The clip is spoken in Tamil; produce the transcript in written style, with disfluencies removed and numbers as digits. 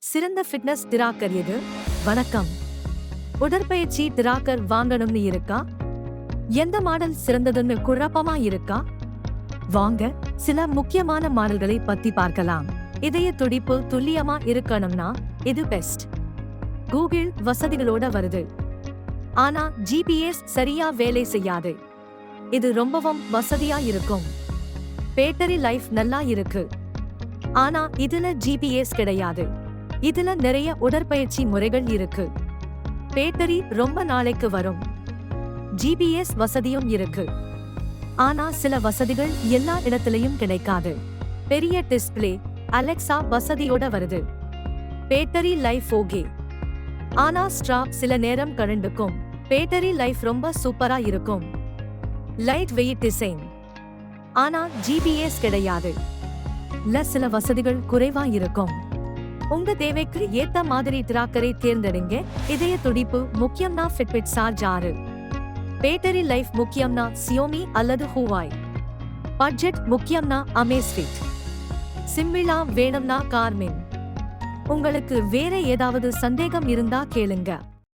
சிறந்த ஃபிட்னஸ் டிராக்கர் எது? வணக்கம். உடற்பயிற்சி டிராக்கர் வாங்கணும்னு இருக்கா? எந்த மாடல் சிறந்ததுன்னு குழப்பமா இருக்கா? வாங்க சில முக்கியமான மாடல்களை பத்தி பார்க்கலாம். இதய துடிப்பு துல்லியமா இருக்கணும்னா இது பெஸ்ட். கூகுள் வசதிகளோட வருது, ஆனா ஜிபிஎஸ் சரியா வேலை செய்யாது. இது ரொம்பவும் வசதியா இருக்கும். பேட்டரி லைஃப் நல்லா இருக்கு, ஆனா இதுல ஜிபிஎஸ் கிடையாது. இதுல நிறைய உடற்பயிற்சி முறைகள் இருக்கு. பேட்டரி ரொம்ப நாளைக்கு வரும். ஜிபிஎஸ் வசதியும் இருக்கு, ஆனா சில வசதிகள் எல்லா இடத்திலையும் கிடைக்காது. பெரிய டிஸ்ப்ளே, அலெக்சா வசதியோட வருது. பேட்டரி லைஃப் ஓகே, ஆனா ஸ்ட்ராப் சில நேரம் கழண்டுக்கும். பேட்டரி லைஃப் ரொம்ப சூப்பரா இருக்கும். லைட் வெயிட் டிசைன், ஆனா ஜிபிஎஸ் கிடையாது. சில வசதிகள் குறைவா இருக்கும். உங்க தேவைக்கு ஏத்த மாதிரி டிராக்கரை தேர்ந்தெடுங்க. இதய துடிப்பு முக்கியம்னா ஃபிட்பிட் சார்ஜ் 6. பேட்டரி லைஃப் முக்கியம்னா சியோமி அல்லது ஹூவாய். Budget முக்கியம்னா Amazfit. சிம்பிளா வேணும்னா கார்மின். உங்களுக்கு வேற ஏதாவது சந்தேகம் இருந்தா கேளுங்க.